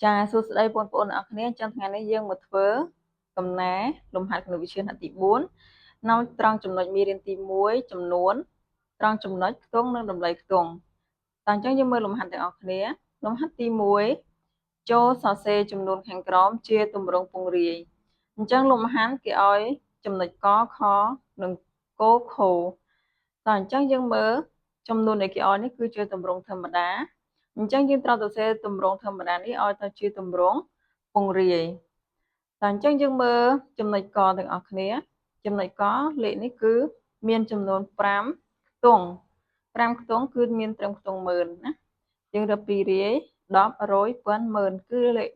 ចាសួស្តីបងប្អូនអ្នកគ្នាចឹងថ្ងៃនេះយើងមកធ្វើកំណែលំហាត់គណិតវិទ្យាថ្នាក់ទី4នៅត្រង់ចំណុចមេរៀនទី1ចំនួនត្រង់ចំណុចខ្ទង់និងតម្លៃខ្ទង់តើអញ្ចឹងយើងមើលលំហាត់ទាំងអស់គ្នាលំហាត់ទី1ចូលសរសេរចំនួនខាងក្រោមជាទម្រង់ពង្រាយអញ្ចឹងលំហាត់គេឲ្យចំណុចកខនិងគោខតើអញ្ចឹងយើងមើលចំនួនដែលគេឲ្យនេះគឺជាទម្រង់ធម្មតាអញ្ចឹងយើងត្រូវសរសេរទម្រង់ធម្មតានេះឲ្យទៅជាទម្រង់ពង្រាយតែអញ្ចឹងយើងមើលចំណុចកទាំងអស់គ្នាចំណុចកលេខនេះគឺមានចំនួន5ខ្ទង់5ខ្ទង់គឺមានត្រឹមខ្ទង់10000ណាយើងរក2រាយ10រយពាន់ម៉ឺនគឺលេខ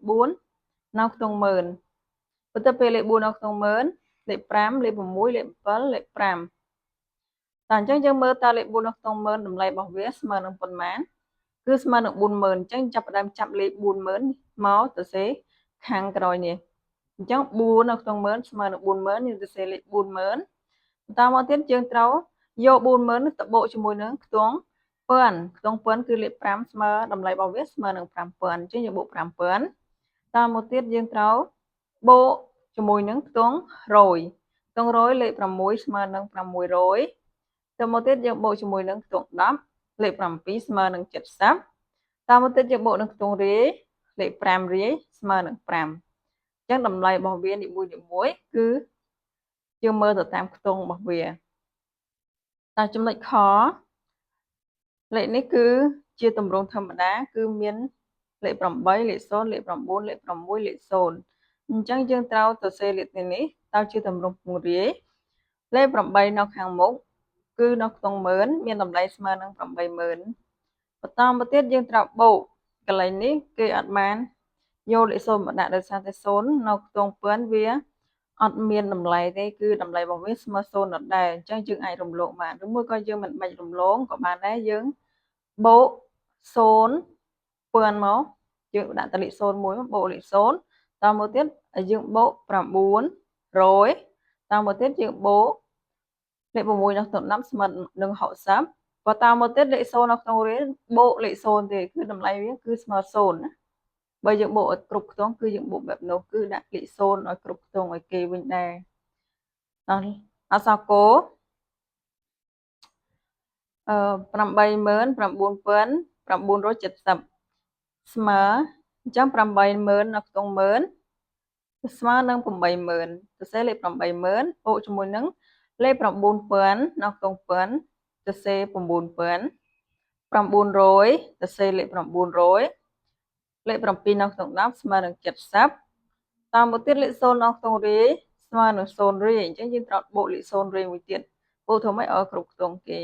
4នៅខ្ទង់10000បន្ទាប់ពីលេខ4នៅខ្ទង់10000លេខ5លេខ6លេខ7លេខ5តែអញ្ចឹងយើងមើលតើលេខ4នៅខ្ទង់10000តម្លៃរបស់វាស្មើនឹងប៉ុន្មានគឺស្មើនឹង40000អញ្ចឹងចាប់ផ្ដើមចាប់លេខ40000មកសរសេរខាងក្រោយនេះអញ្ចឹង4នៅក្នុង10000ស្មើនឹង40000យើងសរសេរលេខ40000បន្តមកទៀតយើងត្រូវយក40000ទៅបូកជាមួយនឹងខ្ទង់ពាន់ខ្ទង់ពាន់គឺលេខ5ស្មើតម្លៃរបស់វាស្មើនឹង5000អញ្ចឹងយើងបូក5000តមកទៀតយើងត្រូវបូកជាមួយនឹងខ្ទង់រយខ្ទង់រយលេខ6ស្មើនឹង600តមកទៀតយើងបូកជាមួយនឹងខ្ទង់10លេខ7ស្មើនឹង70តមកទៀតយើងបូកនឹងខ្ទង់រាយលេខ5រាយស្មើនឹង5អញ្ចឹងតម្លៃរបស់វានីមួយៗគឺយើងមើលទៅតាមខ្ទង់របស់វាតែចំណុចខលេខនេះគឺជាទម្រង់ធម្មតាគឺមានលេខ8លេខ0លេខ9លេខ6លេខ0អញ្ចឹងយើងត្រូវសរសេរលេខនេះទៅជាទម្រង់ពង្រាយលេខ8នៅខាងមុខគឺនៅក្នុង10000មានតម្លៃស្មើនឹង80000បន្តមកទៀតយើងត្រូវបូកកន្លែងនេះគេអត់បានយកលេខ0មកដាក់ដោយសារតែ0នៅខ្ទង់ពាន់វាអត់មានតម្លៃទេគឺតម្លៃរបស់វាស្មើ0ដដែលអញ្ចឹងយើងអាចរំលងបានឬមួយក៏យើងមិនបាច់រំលងក៏បានដែរយើងបូក0ពាន់មកយើងដាក់តលេខ0មួយមកបូកលេខ0តមកទៀតយើងបូក900តមកទៀតយើងបូកលេខ6នៅក្នុង10ស្មើនឹង60បន្តមកទៀតលេខ0នៅក្នុងរៀលបូកលេខ0ទេគឺតម្លៃវាគឺស្មើ0ណាបើយើងបូកឲ្យគ្រប់ខ្ទង់គឺយើងបូកបែបនោះគឺដាក់លេខ0ឲ្យគ្រប់ខ្ទង់ឲ្យគេវិញដែរអក្សរគោ89970ស្មើអញ្ចឹង80000នៅក្នុង10000ស្មើនឹង80000សរសេរលេខ80000បូកជាមួយនឹងលេខ9000នៅក្នុង1000សរសេរ9000 900សរសេរលេខ900លេខ7នៅក្នុង10ស្មើនឹង70តាមមកទៀតលេខ0នៅក្នុងរាយស្មើនឹង0រាយអញ្ចឹងយើងត្រូវបូកលេខ0រាយមួយទៀតបូកធ្វើម៉េចឲ្យគ្រប់ខ្ទង់គេ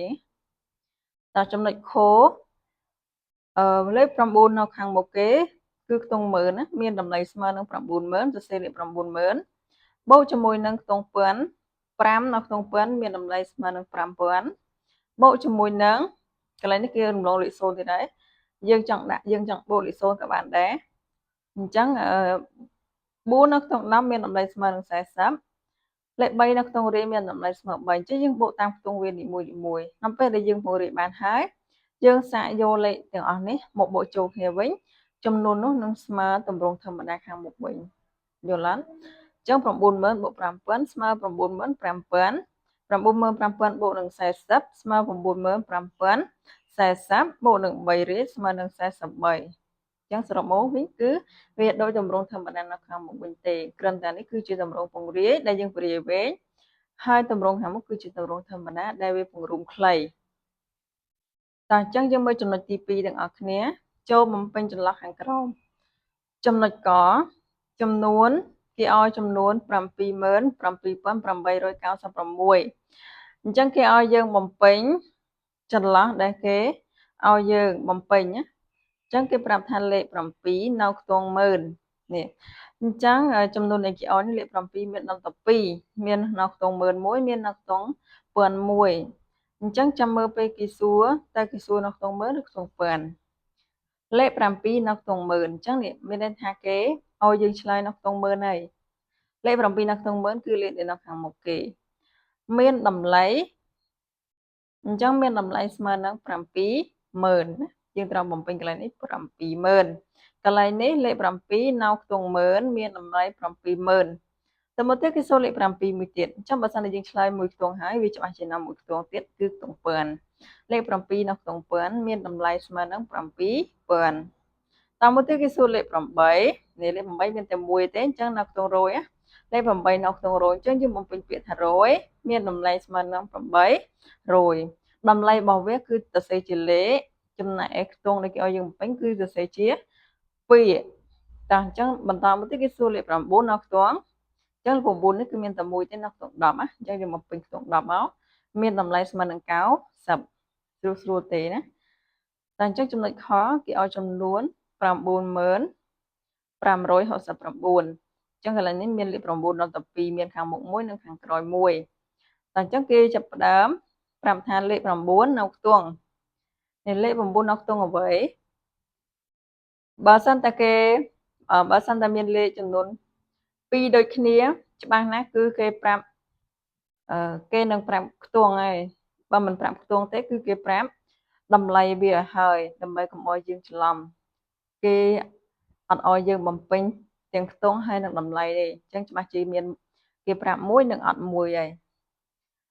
តើចំណុចខលេខ9នៅខាងមុខគេគឺខ្ទង់10000ណាមានតម្លៃស្មើនឹង90000សរសេរលេខ90000បូកជាមួយនឹងខ្ទង់ពាន់5នៅក្នុងពាន់មានតម្លៃស្មើនឹង5000បូកជាមួយនឹងកន្លែងនេះគេរំលងលេខ0ទៀតដែរយើងចង់បូកលេខ0ក៏បានដែរអញ្ចឹង4នៅក្នុង10មានតម្លៃស្មើនឹង40លេខ3នៅក្នុងរាយមានតម្លៃស្មើ3អញ្ចឹងយើងបូកតាមខ្ទង់វានីមួយៗដល់ពេលដែលយើងពង្រាយបានហើយយើងសាកយកលេខទាំងអស់នេះមកបូកចូលគ្នាវិញចំនួននោះនឹងស្មើទម្រង់ធម្មតាខាងមុខវិញយល់ទេអញ្ចឹង90000បូក5000ស្មើ95000 95000បូកនឹង40ស្មើ95000 40បូកនឹង3រាយស្មើនឹង43អញ្ចឹងសរុបមកវិញគឺវាដូចទម្រង់ធម្មតានៅខាងមុខវិញទេគ្រាន់តែនេះគឺជាទម្រង់ពង្រាយដែលយើងពង្រាយវែងហើយទម្រង់ខាងមុខគឺជាទម្រង់ធម្មតាដែលវាពង្រួមខ្លីតើអញ្ចឹងយើងមើលចំណុចទី2ទាំងអស់គ្នាចូលបំពេញចន្លោះខាងក្រោមចំណុចកចំនួនគេឲ្យចំនួន77896អញ្ចឹងគេឲ្យយើងបំពេញចន្លោះដែលគេឲ្យយើងបំពេញណាអញ្ចឹងគេប្រាប់ថាលេខ7នៅខ្ទង់10000នេះអញ្ចឹងចំនួនដែលគេឲ្យនេះលេខ7មានដល់12មាននៅខ្ទង់10001មាននៅខ្ទង់1001អញ្ចឹងចាំមើលពេលគេសួរតើគេសួរនៅខ្ទង់10000ឬខ្ទង់1000លេខ7នៅខ្ទង់10000អញ្ចឹងនេះមានន័យថាគេឲ្យយើងឆ្លើយនៅខ្ទង់10000ហើយលេខ7នៅខ្ទង់10000គឺលេខដែលនៅខាងមុខគេមានតម្លៃអញ្ចឹងមានតម្លៃស្មើនឹង70000ណាយើងត្រូវបំពេញកន្លែងនេះ70000 កន្លែងនេះលេខ7នៅខ្ទង់ម៉ឺនមានតម្លៃ70000តើមកទៀតគេសួរលេខ7មួយទៀតអញ្ចឹងបើសិនតែយើងឆ្លើយមួយខ្ទង់ហើយវាច្បាស់ជាណាមួយខ្ទង់ទៀតគឺខ្ទង់ពាន់លេខ7នៅខ្ទង់ពាន់មានតម្លៃស្មើនឹង7000តើមកទៀតគេសួរលេខ8នេះលេខ8មានតែមួយទេអញ្ចឹងនៅខ្ទង់រយលេខ8នៅខ្ទង់រយអញ្ចឹងយើងបំពេញពាក្យថារយមានតម្លៃស្មើនឹង800តម្លៃរបស់វាគឺសរសេរជាលេខចំណែកឯខ្ទង់ដែលគេឲ្យយើងបំពេញគឺសរសេរជា2តោះអញ្ចឹងបន្តមកទៀតគេសួរលេខ9នៅខ្ទង់អញ្ចឹង9នេះគឺមានតែមួយទេនៅខ្ទង់10ណាអញ្ចឹងយើងមកពេញខ្ទង់10មកមានតម្លៃស្មើនឹង90ស្រួលទេណាតែអញ្ចឹងចំណុចខគេឲ្យចំនួន90569អញ្ចឹងកន្លែងនេះមានលេខ9ដល់12មានខាងមុខមួយនិងខាងក្រោយមួយតែអញ្ចឹងគេចាប់ផ្ដើមប្រាប់ថាលេខ9នៅខ្ទង់នេះលេខ9នៅខ្ទង់អ្វីបើសិនតែមានលេខចំនួន2ដូចគ្នាច្បាស់ណាស់គឺគេប្រាប់គេនឹងប្រាប់ខ្ទង់ហើយបើមិនប្រាប់ខ្ទង់ទេគឺគេប្រាប់តម្លៃវាហើយដើម្បីកុំឲ្យយើងច្រឡំគេអត់ឲ្យយើងបំពេញទាំងខ្ទង់ហើយនឹងតម្លៃទេអញ្ចឹងច្បាស់ជាមានគេប្រាប់មួយនិងអត់មួយហើយ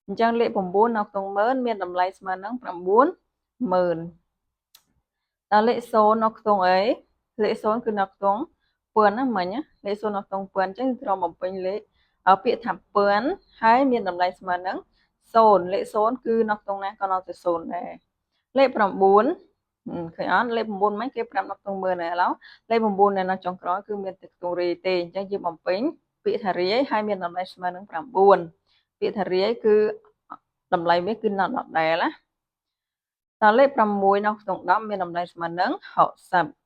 អញ្ចឹងលេខ9នៅខ្ទង់ម៉ឺនមានតម្លៃស្មើនឹង90000តើលេខ0នៅខ្ទង់អីលេខ0គឺនៅខ្ទង់ពាន់ណាមិញលេខ0នៅខ្ទង់ពាន់អញ្ចឹងត្រូវបំពេញលេខពាក្យថាពាន់ហើយមានតម្លៃស្មើនឹង0លេខ0គឺនៅខ្ទង់ណាក៏នៅតែ0ដែរលេខ9ឃើញអត់លេខ9មិនគេប្រាប់នៅខ្ទង់ម៉ឺនហើយឥឡូវលេខ9នៅចុងក្រោយគឺមានតែខ្ទង់រាយទេអញ្ចឹងយើងបំពេញពាក្យថារាយហើយមានតម្លៃស្មើនឹង9ពាក្យថារាយគឺតម្លៃវាគឺនៅដដែលណាតើលេខ6នៅខ្ទង់10មានតម្លៃស្មើនឹង60